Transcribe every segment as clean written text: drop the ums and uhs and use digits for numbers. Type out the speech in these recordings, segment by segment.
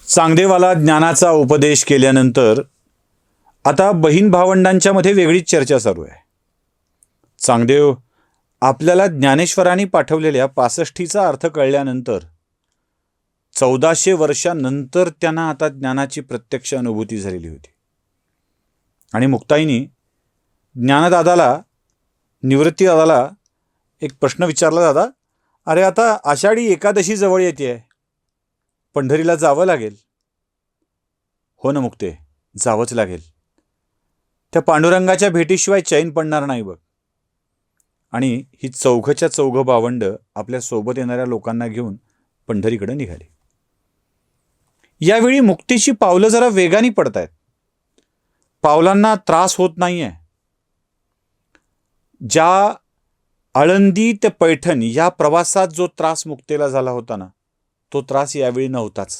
चांगदेवाला ज्ञानाचा उपदेश केल्यानंतर आता बहीण भावंडांच्या मध्ये वेगळीच चर्चा चालू आहे. चांगदेव आपल्याला ज्ञानेश्वरांनी पाठवलेल्या 65चा अर्थ कळल्यानंतर 1400 वर्षांनंतर त्यांना आता ज्ञानाची प्रत्यक्ष अनुभूती झालेली होती. आणि मुक्ताईनी ज्ञानदादाला, निवृत्तीदादाला एक प्रश्न विचारला, दादा अरे आता आषाढी एकादशी जवळ येते आहे, पंढरीला जावं लागेल. हो ना मुक्ते, जावंच लागेल. त्या पांडुरंगाच्या भेटीशिवाय चैन पडणार नाही बघ. आणि ही चौघच्या चौघ भावंड आपल्या सोबत येणाऱ्या लोकांना घेऊन पंढरीकडे निघाली. यावेळी मुक्तीची पावलं जरा वेगाने पडत आहेत. पावलांना त्रास होत नाहीये. ज्या आळंदी ते पैठण या प्रवासात जो त्रास मुक्तेला झाला होता ना, तो त्रास यावेळी नव्हताच.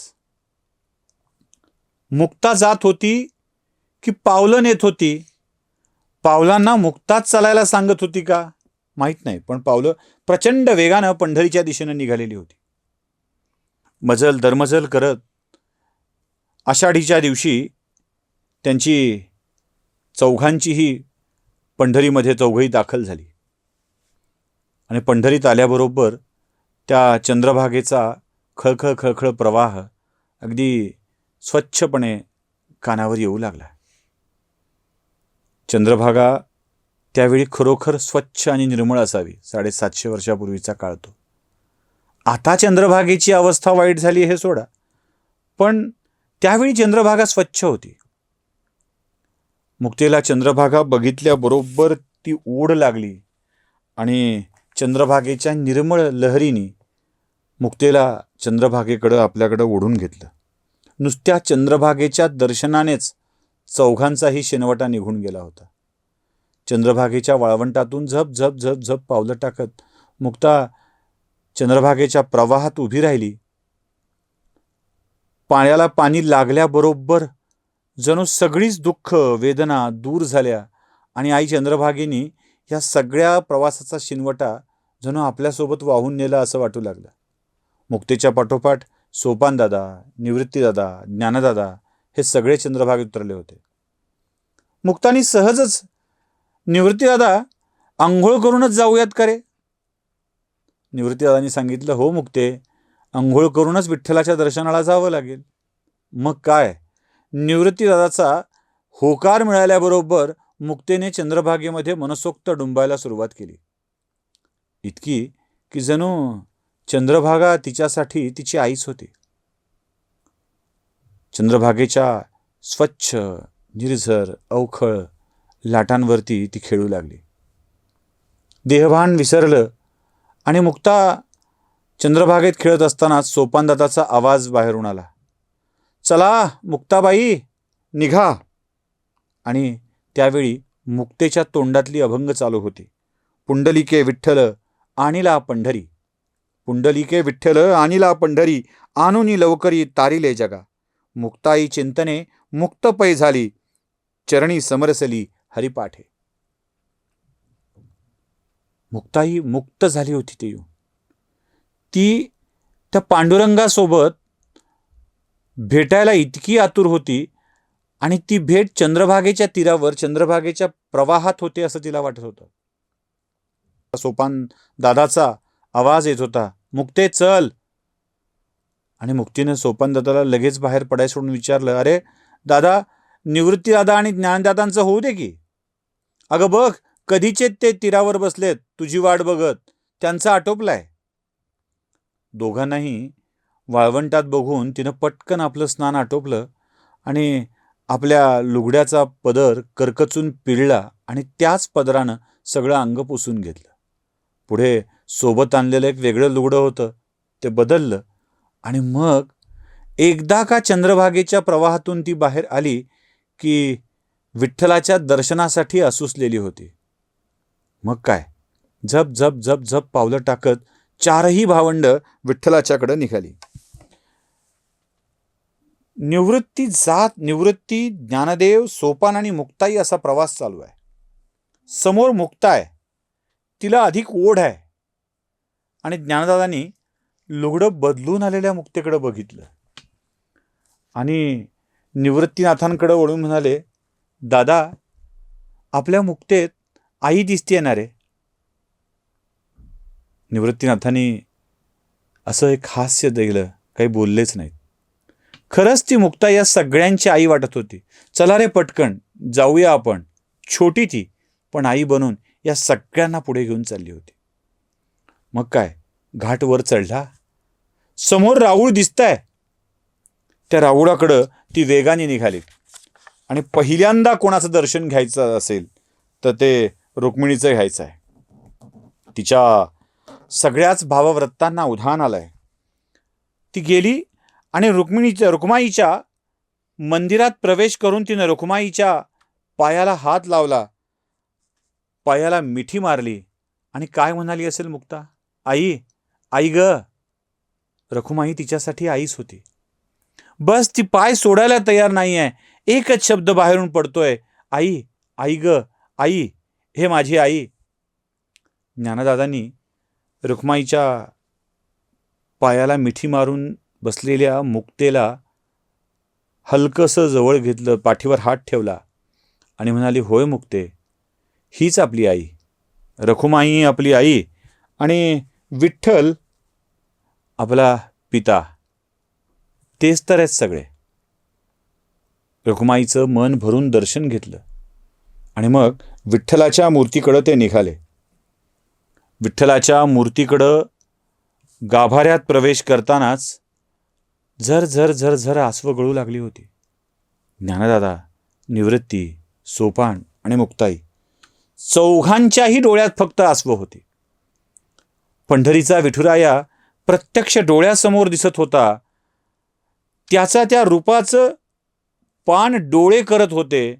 मुक्ता जात होती की पावलं नेत होती? पावलांना मुक्ताच चालायला सांगत होती का माहीत नाही, पण पावलं प्रचंड वेगानं पंढरीच्या दिशेने निघालेली होती. मजल दरमजल करत आषाढीच्या दिवशी त्यांची चौघांचीही पंढरीमध्ये चौघही दाखल झाली. आणि पंढरीत आल्याबरोबर त्या चंद्रभागेचा खळखळ खळखळ प्रवाह अगदी स्वच्छपणे कानावर येऊ लागला. चंद्रभागा त्यावेळी खरोखर स्वच्छ आणि निर्मळ असावी. 750 वर्षापूर्वीचा काळ तो. आता चंद्रभागेची अवस्था वाईट झाली हे सोडा, पण त्यावेळी चंद्रभागा स्वच्छ होती. मुक्तीला चंद्रभागा बघितल्याबरोबर ती ओढ लागली आणि चंद्रभागेच्या निर्मळ लहरीने मुक्तेला चंद्रभागेकडं आपल्याकडं ओढून घेतलं. नुसत्या चंद्रभागेच्या दर्शनानेच चौघांचाही शेनवटा निघून गेला होता. चंद्रभागेच्या वाळवंटातून झप झप झप झप पावलं टाकत मुक्ता चंद्रभागेच्या प्रवाहात उभी राहिली. पाण्याला पाणी लागल्याबरोबर जणू सगळीच दुःख वेदना दूर झाल्या आणि आई चंद्रभागेनी या सगळ्या प्रवासाचा शिनवटा जणू आपल्यासोबत वाहून नेला असं वाटू लागलं. मुक्तेच्या पाठोपाठ सोपानदादा, निवृत्तीदादा, ज्ञानदादा हे सगळे चंद्रभागेत उतरले होते. मुक्तानी सहजच, निवृत्तीदादा आंघोळ करूनच जाऊयात का रे? निवृत्तीदादांनी सांगितलं, हो मुक्ते, आंघोळ करूनच विठ्ठलाच्या दर्शनाला जावं लागेल. मग काय, निवृत्तीदादाचा होकार मिळाल्याबरोबर मुक्तेने चंद्रभागेमध्ये मनसोक्त डुंबायला सुरुवात केली. इतकी की जणू चंद्रभागा तिच्यासाठी तिची आईच होती. चंद्रभागेच्या स्वच्छ निर्झर अवखळ लाटांवरती ती खेळू लागली. देहभान विसरलं आणि मुक्ता चंद्रभागेत खेळत असतानाच सोपानदादाचा आवाज बाहेरून आला, चला मुक्ताबाई निघा. आणि त्यावेळी मुक्तेच्या तोंडातली अभंग चालू होती, पुंडलिके विठ्ठल आणिला पंढरी, पुंडलिके विठ्ठल आणिला पंढरी, आणुनी लवकरी तारिले जगा, मुक्ताई चिंतने मुक्त पै झाली, चरणी समरसली हरिपाठे. मुक्ताई मुक्त झाली होती. ती त्या पांडुरंगासोबत भेटायला इतकी आतुर होती आणि ती भेट चंद्रभागेच्या तीरावर चंद्रभागेच्या प्रवाहात होते असं तिला वाटत होतं. सोपान दादाचा आवाज येत होता, मुक्ते चल. आणि मुक्तीनं सोपान दादाला लगेच बाहेर पडायला सोडून विचारलं, अरे दादा, निवृत्ती दादा आणि ज्ञानदादांचं होऊ दे की. अगं बघ, कधीचे ते तीरावर बसलेत तुझी वाट बघत, त्यांचा आटोपलाय. दोघांनाही वाळवंटात बघून तिनं पटकन आपलं स्नान आटोपलं आणि आपल्या लुगड्याचा पदर करकचून पिळला आणि त्याच पदरानं सगळं अंग पुसून घेतलं. पुढे सोबत आणलेलं एक वेगळं लुगडं होतं, ते बदललं आणि मग एकदा का चंद्रभागेच्या प्रवाहातून ती बाहेर आली की विठ्ठलाच्या दर्शनासाठी असूसलेली होती. मग काय, झप झप झप झप पावलं टाकत चारही भावंड विठ्ठलाच्याकडे निघाली. निवृत्ती, ज्ञानदेव, सोपान आणि मुक्ताई असा प्रवास चालू आहे. समोर मुक्ता आहे, तिला अधिक ओढ आहे. आणि ज्ञानदादांनी लुगडं बदलून आलेल्या मुक्तेकडे बघितलं आणि निवृत्तीनाथांकडे वळून म्हणाले, दादा, आपल्या मुक्तेत आई दिसते येणार आहे. निवृत्तीनाथांनी असं एक हास्य दिलं, काही बोललेच नाहीत. खरंच ती मुक्ता या सगळ्यांची आई वाटत होती. चला रे पटकन जाऊया आपण. छोटी ती, पण आई बनून या सगळ्यांना पुढे घेऊन चालली होती. मग काय, घाट वर चढला, समोर राऊळ दिसताय. त्या राऊळाकडं ती वेगाने निघाली आणि पहिल्यांदा कोणाचं दर्शन घ्यायचं असेल तर ते रुक्मिणीचं घ्यायचं आहे. तिच्या सगळ्याच भावव्रतांना उधाण आलंय. ती गेली आणि रुक्माईच्या मंदिरात प्रवेश करून तिनं रुक्माईच्या पायाला हात लावला, पायाला मिठी मारली आणि काय म्हणाली असेल मुक्ता, आई, आई ग. रखुमाई तिच्यासाठी आईच होती. बस ती पाय सोडायला तयार नाहीये. एकच शब्द बाहेरून पडतोय, आई, आई ग, आई, हे माझी आई. ज्ञानदादांनी रुक्माईच्या पायाला मिठी मारून बसलेल्या मुक्तेला हलकंसं जवळ घेतलं, पाठीवर हात ठेवला आणि म्हणाली, होय मुक्ते, हीच आपली आई. रखुमाई आपली आई आणि विठ्ठल आपला पिता. तेच तर आहेत सगळे. रखुमाईचं मन भरून दर्शन घेतलं आणि मग विठ्ठलाच्या मूर्तीकडं ते निघाले. विठ्ठलाच्या मूर्तीकडं गाभाऱ्यात प्रवेश करतानाच झर झर झर झर आसवं गळू लागली होती. ज्ञानदादा, निवृत्ती, सोपान आणि मुक्ताई चौघांच्याही डोळ्यात फक्त आसवं होती. पंढरीचा विठुराया प्रत्यक्ष डोळ्यासमोर दिसत होता. त्याचा त्या रूपाचं पान डोळे करत होते.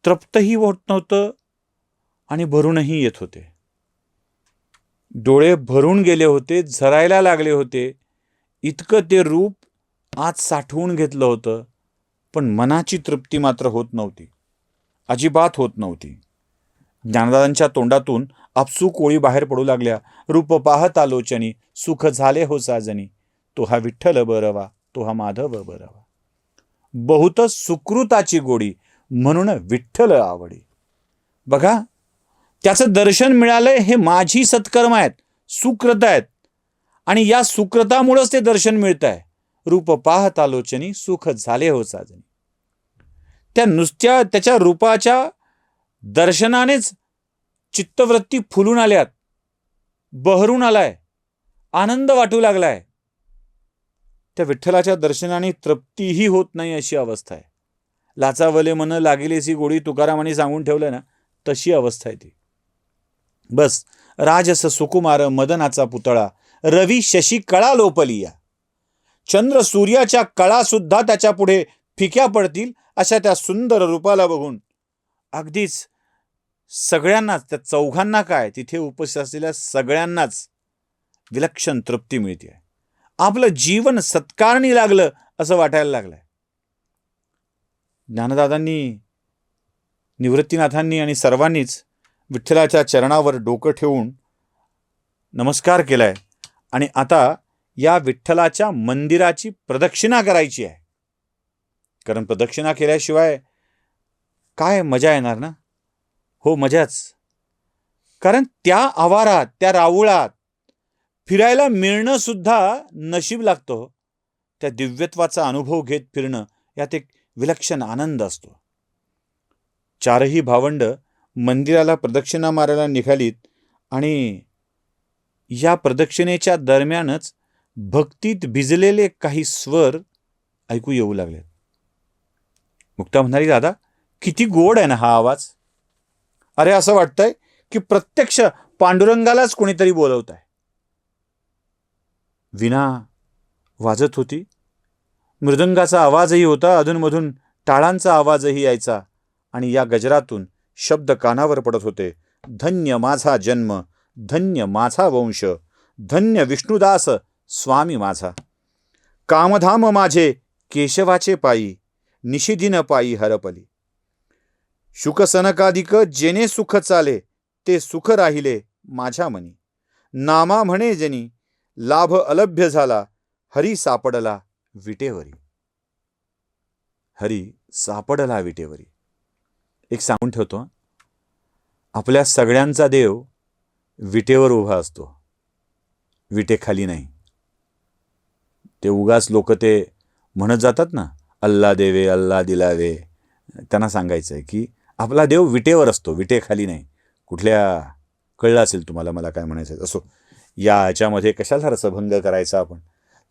तृप्तही होत नव्हतं आणि भरूनही येत होते. डोळे भरून गेले होते, झरायला लागले होते. इतकं ते रूप आत साठवून घेतलं होतं, पण मनाची तृप्ती मात्र होत नव्हती, अजिबात होत नव्हती. ज्ञानदादांच्या तोंडातून आपसूक ओळी बाहेर पडू लागल्या. रूप पाहत आलोचनी, सुख झाले हो साजनी, तो हा विठ्ठल बरवा, तो हा माधव बरवा. बहुत सुकृताची गोडी, म्हणून विठ्ठल आवडी. बघा, त्याचं दर्शन मिळालंय हे माझी सत्कर्म आहेत, सुकृत आहेत, आणि या सुकृतामुळंच ते दर्शन मिळत आहे. रूप पाहत आलोचनी, सुख झाले हो साजनी. त्या नुसत्या त्याच्या रूपाच्या दर्शनानेच चित्तवृत्ती फुलून आल्यात, बहरून आलाय, आनंद वाटू लागलाय. त्या विठ्ठलाच्या दर्शनाने तृप्तीही होत नाही अशी अवस्था आहे. लाचावले मन लागिलेसी गोडी, तुकारामांनी सांगून ठेवलं ना, तशी अवस्था आहे ती. बस राजस सुकुमार मदनाचा पुतळा, रवी शशी कळा लोपलिया. चंद्र सूर्याच्या कळा सुद्धा त्याच्या पुढे फिक्या पडतील अशा त्या सुंदर रूपाला बघून अगदीच सगळ्यांनाच, त्या चौघांना काय, तिथे उपस्थित असलेल्या सगळ्यांनाच विलक्षण तृप्ती मिळते. आपलं जीवन सत्कारणी लागलं असं वाटायला लागलंय. ज्ञानदादांनी, निवृत्तीनाथांनी आणि सर्वांनीच विठ्ठलाच्या चरणावर डोकं ठेवून नमस्कार केलाय आणि आता या विठ्ठलाच्या मंदिराची प्रदक्षिणा करायची आहे. कारण प्रदक्षिणा केल्याशिवाय काय मजा येणार ना? हो, मजाच. कारण त्या आवारात, त्या राऊळात फिरायला मिळणं सुद्धा नशीब लागतं. त्या दिव्यत्वाचा अनुभव घेत फिरणं यात एक विलक्षण आनंद असतो. चारही भावंड मंदिराला प्रदक्षिणा मारायला निघालीत आणि या प्रदक्षिणेच्या दरम्यानच भक्तीत भिजलेले काही स्वर ऐकू येऊ लागले. मुक्ता म्हणाली, दादा, किती गोड आहे ना हा आवाज. अरे, असं वाटतंय की प्रत्यक्ष पांडुरंगालाच कोणीतरी बोलवत आहे. विना वाजत होती, मृदंगाचा आवाजही होता, अधूनमधून टाळांचा आवाजही यायचा आणि या गजरातून शब्द कानावर पडत होते. धन्य माझा जन्म, धन्य माझा वंश, धन्य विष्णुदास स्वामी माझा. कामधाम माझे केशवाचे पायी, निशिदिन पायी हरपली. शुकसनकादिक जेने सुख चाले, ते सुख राहिले माझ्या मनी. नामा म्हणे जनी लाभ अलभ्य झाला, हरी सापडला विटेवरी. हरी सापडला विटेवरी. एक सांगून ठेवतो, आपल्या सगळ्यांचा देव विटेवर उभा असतो, विटेखाली नाही. ते उगाच लोक ते म्हणत जातात ना, अल्ला देवे अल्ला दिलावे. त्यांना सांगायचं आहे की आपला देव विटेवर असतो, विटेखाली नाही. कुठल्या कळलं असेल तुम्हाला मला काय म्हणायचं. असो, याच्यामध्ये कशाला रसभंग करायचा आपण.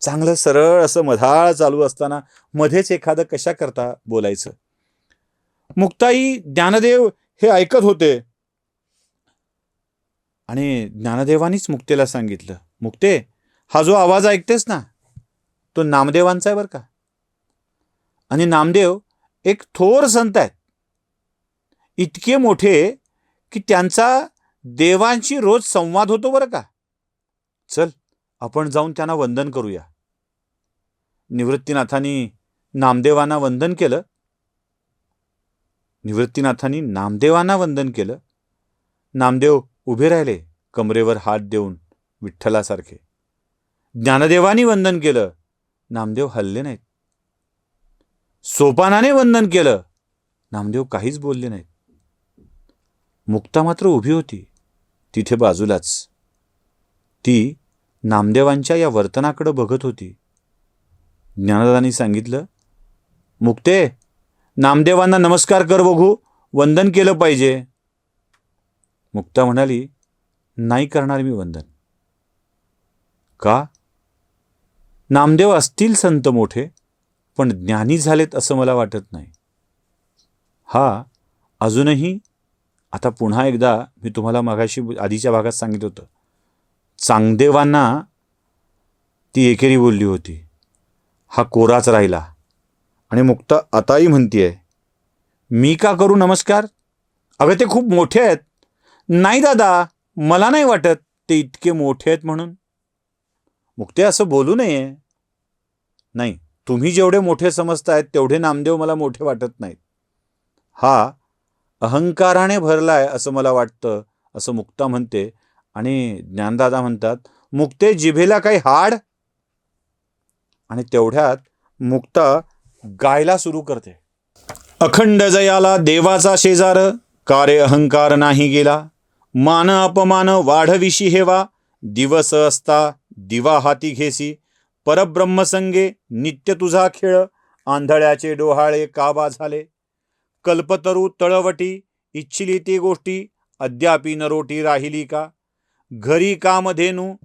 चांगलं सरळ असं मधाळ चालू असताना मध्येच एखादं कशा करता बोलायचं. मुक्ताई ज्ञानदेव हे ऐकत होते आणि ज्ञानदेवानीच मुक्तेला सांगितलं, मुक्ते, हा जो आवाज ऐकतेस ना, तो नामदेवांचा आहे बरं का. आणि नामदेव एक थोर संत आहेत, इतके मोठे की त्यांचा देवांशी रोज संवाद होतो बरं का. चल आपण जाऊन त्यांना वंदन करूया. निवृत्तीनाथांनी नामदेवांना वंदन केलं. नामदेव उभे राहिले कमरेवर हात देऊन विठ्ठलासारखे. ज्ञानदेवानी वंदन केलं, नामदेव हलले नाहीत. सोपानाने वंदन केलं, नामदेव काहीच बोलले नाहीत. मुक्ता मात्र उभी होती तिथे बाजूलाच. ती नामदेवांच्या या वर्तनाकडे बघत होती. ज्ञानदादांनी सांगितलं, मुक्ते, नामदेवांना नमस्कार कर बघू, वंदन केलं पाहिजे. मुक्ता म्हणाली, नाही करणार मी वंदन. का? नामदेव असतील संत मोठे, पण ज्ञानी झालेत असं मला वाटत नाही. हा अजूनही, आता पुन्हा एकदा मी तुम्हाला मागाशी आधीच्या भागात सांगितलं होतं, चांगदेवांना ती एकेरी बोलली होती, हा कोराच राहिला. आणि मुक्ता आताही म्हणतीये, मी का करू नमस्कार? अगं ते खूप मोठे आहेत. नाही दादा, मला नाही वाटत ते इतके मोठे आहेत म्हणून. मुक्ते, असं बोलू नये. नाही, तुम्ही जेवढे मोठे समजतायत तेवढे नामदेव मला मोठे वाटत नाहीत. हा अहंकाराने भरलाय असं मला वाटतं, असं मुक्ता म्हणते. आणि ज्ञानदादा म्हणतात, मुक्ते, जिभेला काही हाड? आणि तेवढ्यात मुक्ता गायला सुरू करते. अखंड जयाला देवाचा शेजार, कारे अहंकार नाही गेला. मान अपमान वाढविशी हेवा, दिवस असता दिवा हाती घेसी. परब्रह्मसंगे नित्य तुझा खेळ, आंधळ्याचे डोहाळे काबा झाले. कल्पतरू तळवटी इच्छिली ती गोष्टी, अद्यापि नरोटी राहिली का. घरी कामधेनू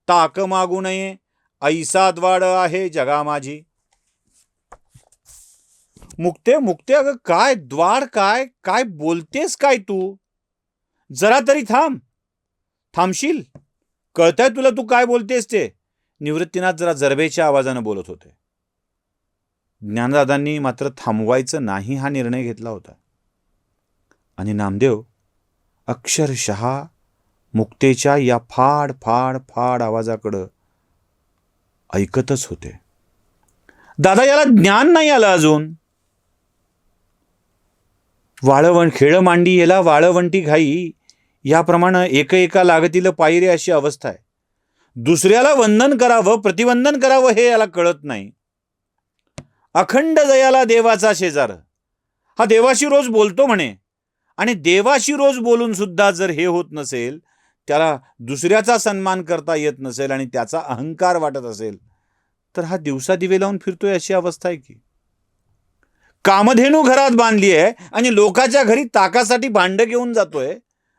ताक मागू नये, ऐसा द्वाड आहे जगा माझी. मुक्ते, मुक्ते, अगं काय द्वार, काय काय बोलतेस काय तू? जरा तरी थांबशील? कळतंय तुला तू काय बोलतेस ते? निवृत्तीनाथ जरा जरबेच्या आवाजानं बोलत होते. ज्ञानदादांनी मात्र थांबवायचं नाही हा निर्णय घेतला होता. आणि नामदेव अक्षरशः मुक्तेच्या या फाड फाड फाड आवाजाकडं ऐकतच होते. दादा, याला ज्ञान नाही आलं अजून. खेळ मांडी याला वाळवंटी घाई, याप्रमाणे एका लागतील पायरी अशी अवस्था आहे. दुसऱ्याला वंदन करावं, प्रतिवंदन करावं हे याला कळत नाही. अखंड जयाला देवाचा शेजार, हा देवाशी रोज बोलतो म्हणे. आणि देवाशी रोज बोलून सुद्धा जर हे होत नसेल, त्याला दुसऱ्याचा सन्मान करता येत नसेल आणि त्याचा अहंकार वाटत असेल, तर हा दिवसा दिवे लावून फिरतोय अशी अवस्था आहे की. कामधेनू घरात बांधली आहे आणि लोकाच्या घरी ताकासाठी भांड घेऊन जातोय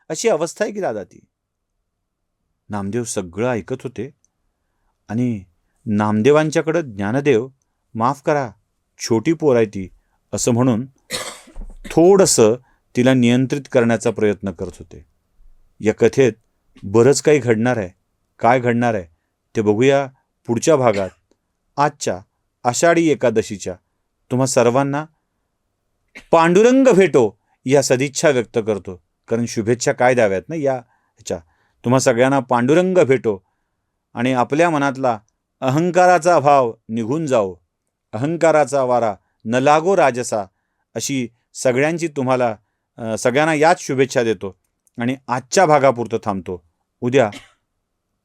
अशी अवस्था आहे की दादा ती. नामदेव सगळं ऐकत होते. आणि नामदेवांच्याकडे ज्ञानदेव, माफ करा, छोटी पोर आहे ती, असं म्हणून थोडंसं तिला नियंत्रित करण्याचा प्रयत्न करत होते. या कथेत बरंच काही घडणार आहे. काय घडणार आहे ते बघूया पुढच्या भागात. आजच्या आषाढी एकादशीच्या तुम्हा सर्वांना पांडुरंग भेटो या सदिच्छा व्यक्त करतो. कारण शुभेच्छा काय द्याव्यात ना या ह्याच्या. तुम्हा सगळ्यांना पांडुरंग भेटो आणि आपल्या मनातला अहंकाराचा भाव निघून जाओ. अहंकाराचा वारा न लागो राजसा, अशी सगळ्यांची तुम्हाला सगळ्यांना याच शुभेच्छा देतो आणि आजच्या भागापुरतं थांबतो. उद्या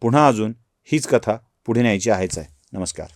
पुन्हा अजून हीच कथा पुढे न्यायची आहेच आहे. नमस्कार.